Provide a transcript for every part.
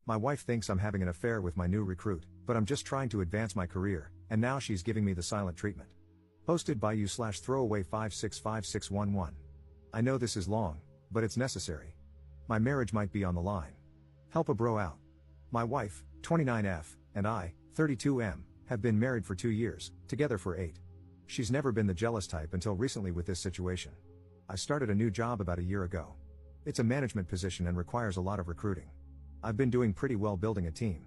My wife thinks I'm having an affair with my new recruit, but I'm just trying to advance my career, and now she's giving me the silent treatment. Posted by you/throwaway565611. I know this is long, but it's necessary. My marriage might be on the line. Help a bro out. My wife, 29F, and I, 32M, have been married for 2 years, together for 8. She's never been the jealous type until recently with this situation. I started a new job about a year ago. It's a management position and requires a lot of recruiting. I've been doing pretty well building a team.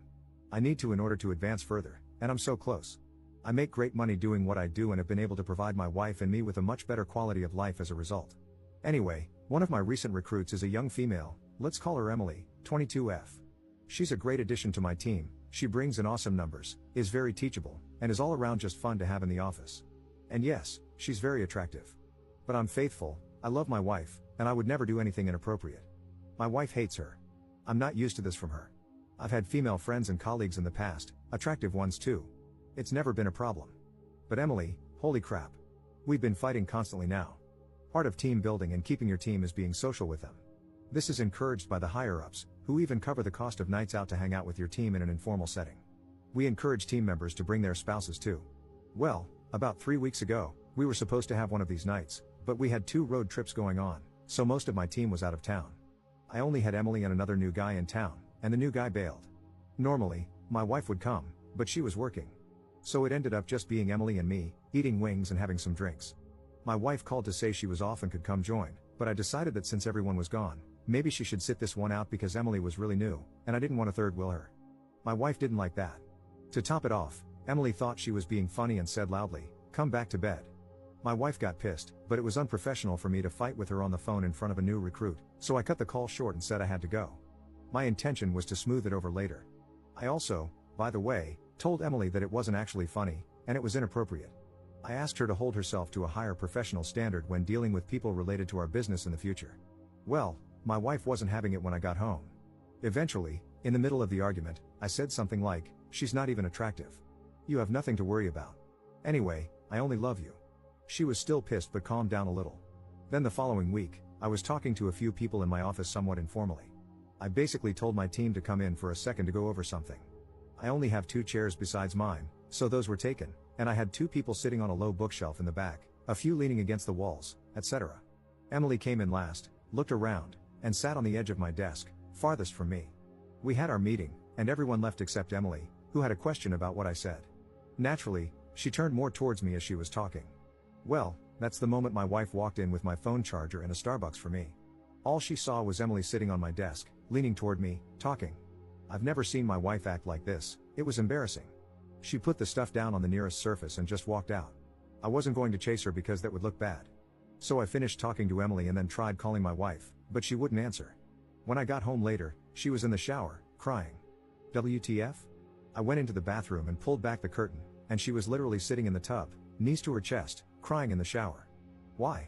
I need to in order to advance further, and I'm so close. I make great money doing what I do and have been able to provide my wife and me with a much better quality of life as a result. Anyway, one of my recent recruits is a young female, let's call her Emily, 22F. She's a great addition to my team, she brings in awesome numbers, is very teachable, and is all around just fun to have in the office. And yes, she's very attractive. But I'm faithful, I love my wife, and I would never do anything inappropriate. My wife hates her. I'm not used to this from her. I've had female friends and colleagues in the past, attractive ones too. It's never been a problem. But Emily, holy crap. We've been fighting constantly now. Part of team building and keeping your team is being social with them. This is encouraged by the higher-ups, who even cover the cost of nights out to hang out with your team in an informal setting. We encourage team members to bring their spouses too. Well, about 3 weeks ago, we were supposed to have one of these nights, but we had 2 road trips going on, so most of my team was out of town. I only had Emily and another new guy in town, and the new guy bailed. Normally, my wife would come, but she was working. So it ended up just being Emily and me, eating wings and having some drinks. My wife called to say she was off and could come join, but I decided that since everyone was gone, maybe she should sit this one out because Emily was really new, and I didn't want to third wheel her. My wife didn't like that. To top it off, Emily thought she was being funny and said loudly, "Come back to bed." My wife got pissed, but it was unprofessional for me to fight with her on the phone in front of a new recruit, so I cut the call short and said I had to go. My intention was to smooth it over later. I also, by the way, told Emily that it wasn't actually funny, and it was inappropriate. I asked her to hold herself to a higher professional standard when dealing with people related to our business in the future. Well, my wife wasn't having it when I got home. Eventually, in the middle of the argument, I said something like, "She's not even attractive. You have nothing to worry about. Anyway, I only love you." She was still pissed but calmed down a little. Then the following week, I was talking to a few people in my office somewhat informally. I basically told my team to come in for a second to go over something. I only have 2 chairs besides mine, so those were taken, and I had 2 people sitting on a low bookshelf in the back, a few leaning against the walls, etc. Emily came in last, looked around, and sat on the edge of my desk, farthest from me. We had our meeting, and everyone left except Emily, who had a question about what I said. Naturally, she turned more towards me as she was talking. Well, that's the moment my wife walked in with my phone charger and a Starbucks for me. All she saw was Emily sitting on my desk, leaning toward me, talking. I've never seen my wife act like this, it was embarrassing. She put the stuff down on the nearest surface and just walked out. I wasn't going to chase her because that would look bad. So I finished talking to Emily and then tried calling my wife, but she wouldn't answer. When I got home later, she was in the shower, crying. WTF? I went into the bathroom and pulled back the curtain, and she was literally sitting in the tub, knees to her chest, crying in the shower. Why?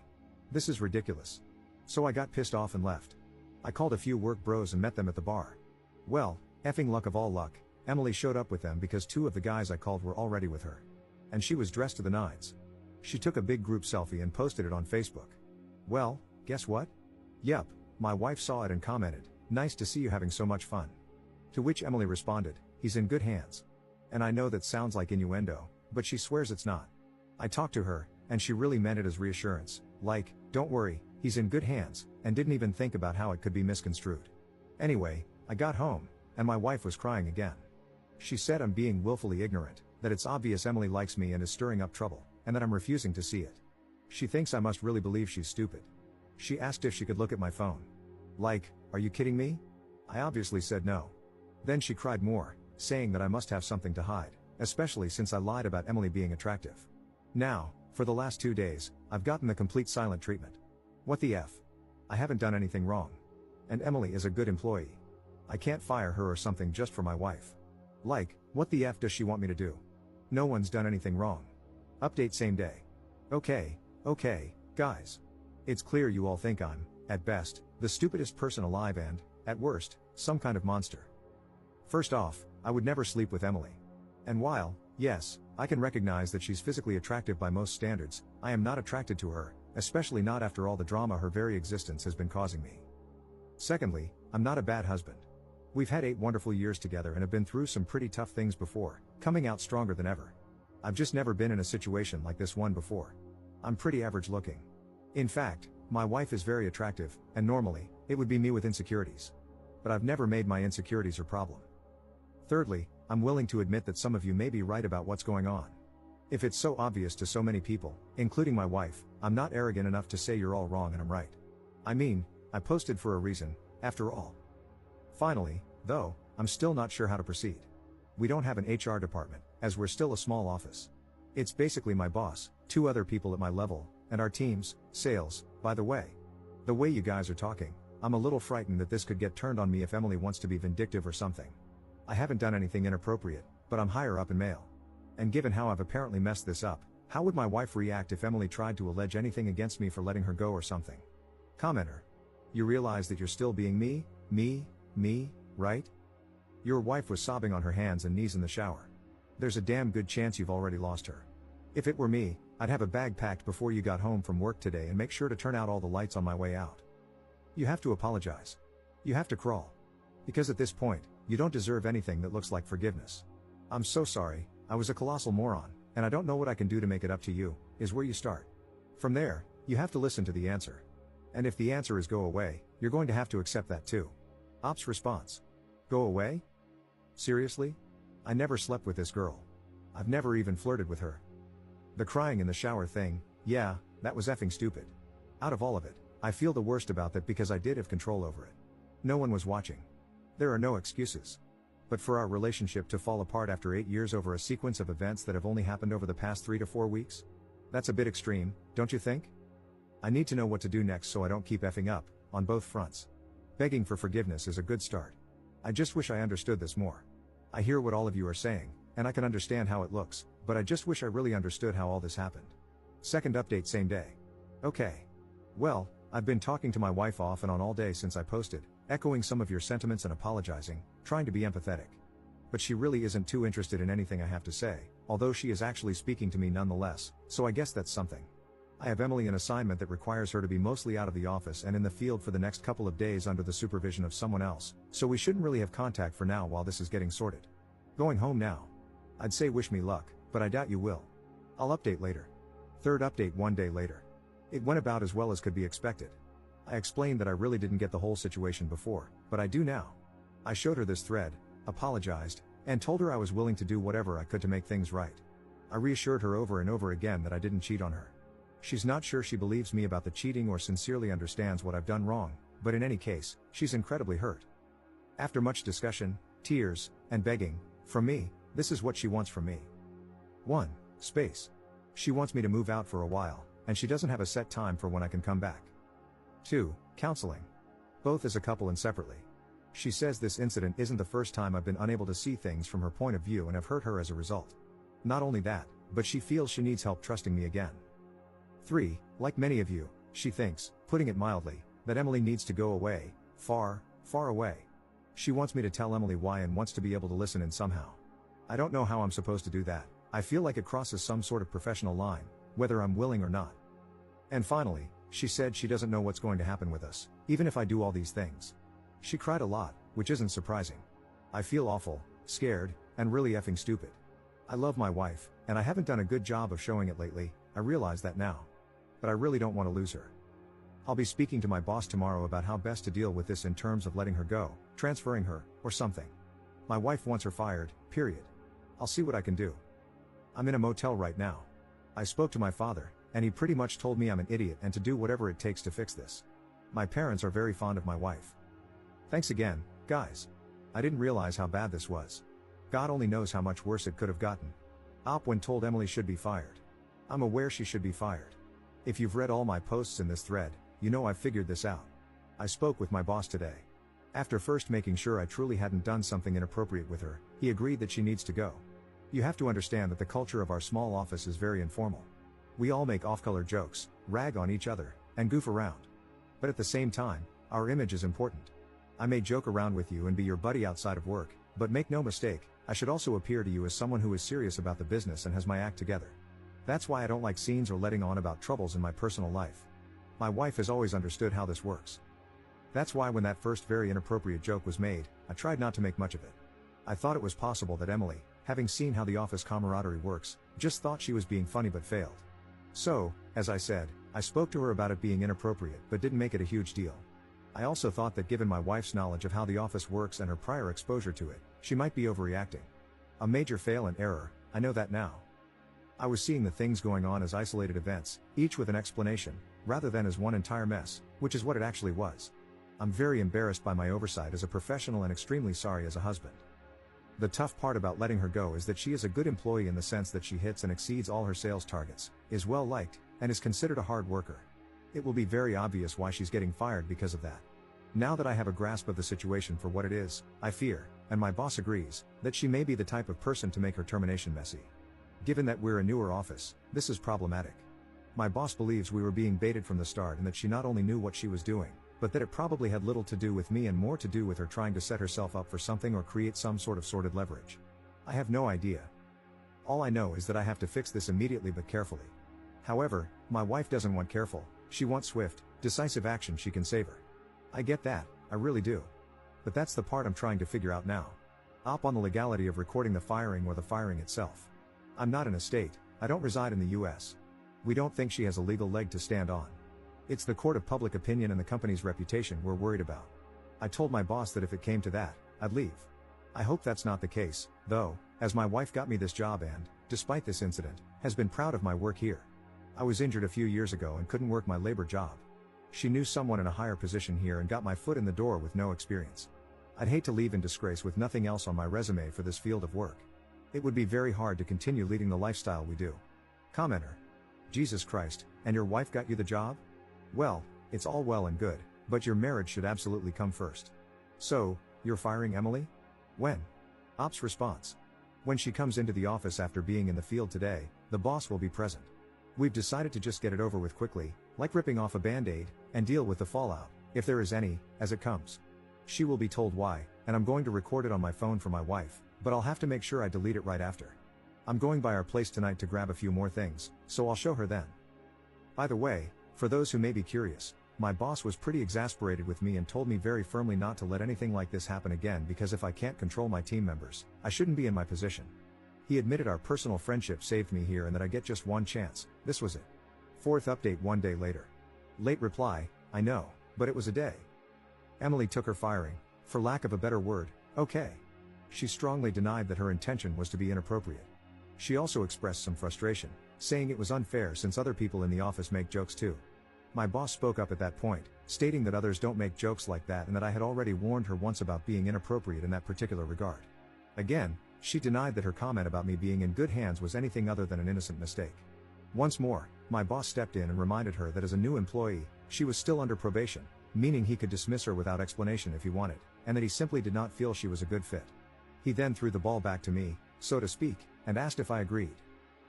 This is ridiculous. So I got pissed off and left. I called a few work bros and met them at the bar. Well, effing luck of all luck, Emily showed up with them because 2 of the guys I called were already with her. And she was dressed to the nines. She took a big group selfie and posted it on Facebook. Well, guess what? Yup, my wife saw it and commented, "Nice to see you having so much fun." To which Emily responded, "He's in good hands." And I know that sounds like innuendo, but she swears it's not. I talked to her, and she really meant it as reassurance, like, "Don't worry, he's in good hands," and didn't even think about how it could be misconstrued. Anyway, I got home, and my wife was crying again. She said I'm being willfully ignorant, that it's obvious Emily likes me and is stirring up trouble, and that I'm refusing to see it. She thinks I must really believe she's stupid. She asked if she could look at my phone. Like, are you kidding me? I obviously said no. Then she cried more, saying that I must have something to hide, especially since I lied about Emily being attractive. Now, for the last 2 days, I've gotten the complete silent treatment. What the F? I haven't done anything wrong. And Emily is a good employee. I can't fire her or something just for my wife. Like, what the F does she want me to do? No one's done anything wrong. Update same day. Okay, guys. It's clear you all think I'm, at best, the stupidest person alive and, at worst, some kind of monster. First off, I would never sleep with Emily. And while, yes, I can recognize that she's physically attractive by most standards, I am not attracted to her, especially not after all the drama her very existence has been causing me. Secondly, I'm not a bad husband. We've had 8 wonderful years together and have been through some pretty tough things before, coming out stronger than ever. I've just never been in a situation like this one before. I'm pretty average looking. In fact, my wife is very attractive, and normally, it would be me with insecurities. But I've never made my insecurities her problem. Thirdly, I'm willing to admit that some of you may be right about what's going on. If it's so obvious to so many people, including my wife, I'm not arrogant enough to say you're all wrong and I'm right. I mean, I posted for a reason, after all. Finally, though, I'm still not sure how to proceed. We don't have an HR department, as we're still a small office. It's basically my boss, 2 other people at my level, and our teams, sales, by the way. The way you guys are talking, I'm a little frightened that this could get turned on me if Emily wants to be vindictive or something. I haven't done anything inappropriate, but I'm higher up in mail. And given how I've apparently messed this up, how would my wife react if Emily tried to allege anything against me for letting her go or something? Commenter. You realize that you're still being me, right? Your wife was sobbing on her hands and knees in the shower. There's a damn good chance you've already lost her. If it were me, I'd have a bag packed before you got home from work today and make sure to turn out all the lights on my way out. You have to apologize. You have to crawl. Because at this point, you don't deserve anything that looks like forgiveness. I'm so sorry, I was a colossal moron, and I don't know what I can do to make it up to you, is where you start. From there, you have to listen to the answer. And if the answer is go away, you're going to have to accept that too. Ops response. Go away? Seriously? I never slept with this girl. I've never even flirted with her. The crying in the shower thing, yeah, that was effing stupid. Out of all of it, I feel the worst about that because I did have control over it. No one was watching. There are no excuses. But for our relationship to fall apart after 8 years over a sequence of events that have only happened over the past 3 to 4 weeks? That's a bit extreme, don't you think? I need to know what to do next so I don't keep effing up, on both fronts. Begging for forgiveness is a good start. I just wish I understood this more. I hear what all of you are saying, and I can understand how it looks, but I just wish I really understood how all this happened. Second update same day. Okay. Well, I've been talking to my wife off and on all day since I posted, echoing some of your sentiments and apologizing, trying to be empathetic. But she really isn't too interested in anything I have to say, although she is actually speaking to me nonetheless, so I guess that's something. I have Emily an assignment that requires her to be mostly out of the office and in the field for the next couple of days under the supervision of someone else, so we shouldn't really have contact for now while this is getting sorted. Going home now. I'd say wish me luck, but I doubt you will. I'll update later. Third update 1 day later. It went about as well as could be expected. I explained that I really didn't get the whole situation before, but I do now. I showed her this thread, apologized, and told her I was willing to do whatever I could to make things right. I reassured her over and over again that I didn't cheat on her. She's not sure she believes me about the cheating or sincerely understands what I've done wrong, but in any case, she's incredibly hurt. After much discussion, tears, and begging, from me, this is what she wants from me. 1. Space. She wants me to move out for a while, and she doesn't have a set time for when I can come back. 2. Counseling. Both as a couple and separately. She says this incident isn't the first time I've been unable to see things from her point of view and have hurt her as a result. Not only that, but she feels she needs help trusting me again. 3. Like many of you, she thinks, putting it mildly, that Emily needs to go away, far, far away. She wants me to tell Emily why and wants to be able to listen in somehow. I don't know how I'm supposed to do that. I feel like it crosses some sort of professional line, whether I'm willing or not. And finally, she said she doesn't know what's going to happen with us, even if I do all these things. She cried a lot, which isn't surprising. I feel awful, scared, and really effing stupid. I love my wife, and I haven't done a good job of showing it lately, I realize that now. But I really don't want to lose her. I'll be speaking to my boss tomorrow about how best to deal with this in terms of letting her go, transferring her, or something. My wife wants her fired, period. I'll see what I can do. I'm in a motel right now. I spoke to my father, and he pretty much told me I'm an idiot and to do whatever it takes to fix this. My parents are very fond of my wife. Thanks again, guys. I didn't realize how bad this was. God only knows how much worse it could have gotten. Op when told Emily should be fired. I'm aware she should be fired. If you've read all my posts in this thread, you know I've figured this out. I spoke with my boss today. After first making sure I truly hadn't done something inappropriate with her, he agreed that she needs to go. You have to understand that the culture of our small office is very informal. We all make off-color jokes, rag on each other, and goof around. But at the same time, our image is important. I may joke around with you and be your buddy outside of work, but make no mistake, I should also appear to you as someone who is serious about the business and has my act together. That's why I don't like scenes or letting on about troubles in my personal life. My wife has always understood how this works. That's why when that first very inappropriate joke was made, I tried not to make much of it. I thought it was possible that Emily, having seen how the office camaraderie works, just thought she was being funny but failed. So, as I said, I spoke to her about it being inappropriate but didn't make it a huge deal. I also thought that given my wife's knowledge of how the office works and her prior exposure to it, she might be overreacting. A major fail and error, I know that now. I was seeing the things going on as isolated events, each with an explanation, rather than as one entire mess, which is what it actually was. I'm very embarrassed by my oversight as a professional and extremely sorry as a husband. The tough part about letting her go is that she is a good employee in the sense that she hits and exceeds all her sales targets, is well liked, and is considered a hard worker. It will be very obvious why she's getting fired because of that. Now that I have a grasp of the situation for what it is, I fear, and my boss agrees, that she may be the type of person to make her termination messy. Given that we're a newer office, this is problematic. My boss believes we were being baited from the start and that she not only knew what she was doing, but that it probably had little to do with me and more to do with her trying to set herself up for something or create some sort of sordid leverage. I have no idea. All I know is that I have to fix this immediately but carefully. However, my wife doesn't want careful, she wants swift, decisive action she can save her. I get that, I really do. But that's the part I'm trying to figure out now. Up on the legality of recording the firing or the firing itself. I'm not in a state, I don't reside in the US. We don't think she has a legal leg to stand on. It's the court of public opinion and the company's reputation we're worried about. I told my boss that if it came to that, I'd leave. I hope that's not the case, though, as my wife got me this job and, despite this incident, has been proud of my work here. I was injured a few years ago and couldn't work my labor job. She knew someone in a higher position here and got my foot in the door with no experience. I'd hate to leave in disgrace with nothing else on my resume for this field of work. It would be very hard to continue leading the lifestyle we do. Commenter. Jesus Christ, and your wife got you the job? Well, it's all well and good, but your marriage should absolutely come first. So, you're firing Emily? When? Ops response. When she comes into the office after being in the field today, the boss will be present. We've decided to just get it over with quickly, like ripping off a band-aid, and deal with the fallout, if there is any, as it comes. She will be told why, and I'm going to record it on my phone for my wife, but I'll have to make sure I delete it right after. I'm going by our place tonight to grab a few more things, so I'll show her then. By the way, for those who may be curious, my boss was pretty exasperated with me and told me very firmly not to let anything like this happen again because if I can't control my team members, I shouldn't be in my position. He admitted our personal friendship saved me here and that I get just one chance, this was it. Fourth update 1 day later. Late reply, I know, but it was a day. Emily took her firing, for lack of a better word, okay. She strongly denied that her intention was to be inappropriate. She also expressed some frustration, saying it was unfair since other people in the office make jokes too. My boss spoke up at that point, stating that others don't make jokes like that and that I had already warned her once about being inappropriate in that particular regard. Again, she denied that her comment about me being in good hands was anything other than an innocent mistake. Once more, my boss stepped in and reminded her that as a new employee, she was still under probation, meaning he could dismiss her without explanation if he wanted, and that he simply did not feel she was a good fit. He then threw the ball back to me, so to speak, and asked if I agreed.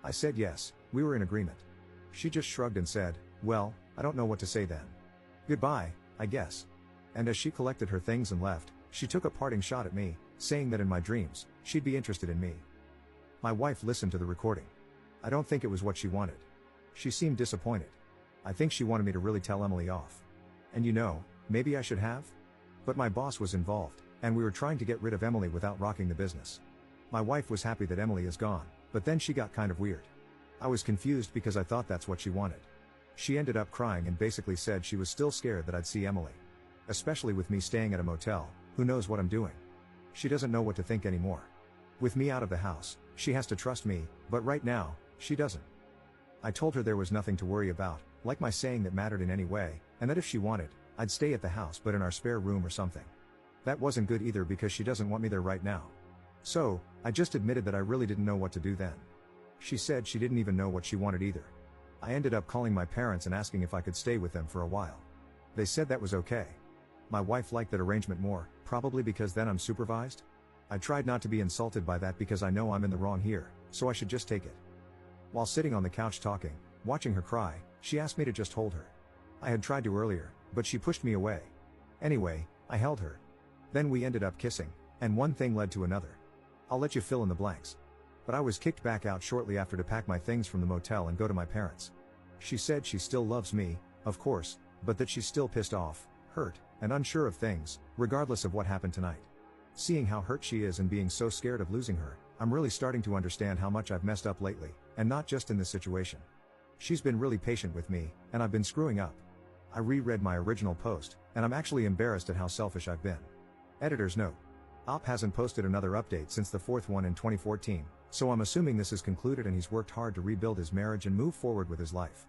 I said yes, we were in agreement. She just shrugged and said, well, I don't know what to say then. Goodbye, I guess. And as she collected her things and left, she took a parting shot at me, saying that in my dreams, she'd be interested in me. My wife listened to the recording. I don't think it was what she wanted. She seemed disappointed. I think she wanted me to really tell Emily off. And you know, maybe I should have? But my boss was involved, and we were trying to get rid of Emily without rocking the business. My wife was happy that Emily is gone, but then she got kind of weird. I was confused because I thought that's what she wanted. She ended up crying and basically said she was still scared that I'd see Emily. Especially with me staying at a motel, who knows what I'm doing? She doesn't know what to think anymore. With me out of the house, she has to trust me, but right now, she doesn't. I told her there was nothing to worry about, like my saying that mattered in any way, and that if she wanted, I'd stay at the house but in our spare room or something. That wasn't good either because she doesn't want me there right now. So, I just admitted that I really didn't know what to do then. She said she didn't even know what she wanted either. I ended up calling my parents and asking if I could stay with them for a while. They said that was okay. My wife liked that arrangement more, probably because then I'm supervised. I tried not to be insulted by that because I know I'm in the wrong here, so I should just take it. While sitting on the couch talking, watching her cry, she asked me to just hold her. I had tried to earlier, but she pushed me away. Anyway, I held her. Then we ended up kissing, and one thing led to another. I'll let you fill in the blanks. But I was kicked back out shortly after to pack my things from the motel and go to my parents. She said she still loves me, of course, but that she's still pissed off, hurt, and unsure of things, regardless of what happened tonight. Seeing how hurt she is and being so scared of losing her, I'm really starting to understand how much I've messed up lately, and not just in this situation. She's been really patient with me, and I've been screwing up. I reread my original post, and I'm actually embarrassed at how selfish I've been. Editor's note. Op hasn't posted another update since the fourth one in 2014, so I'm assuming this is concluded and he's worked hard to rebuild his marriage and move forward with his life.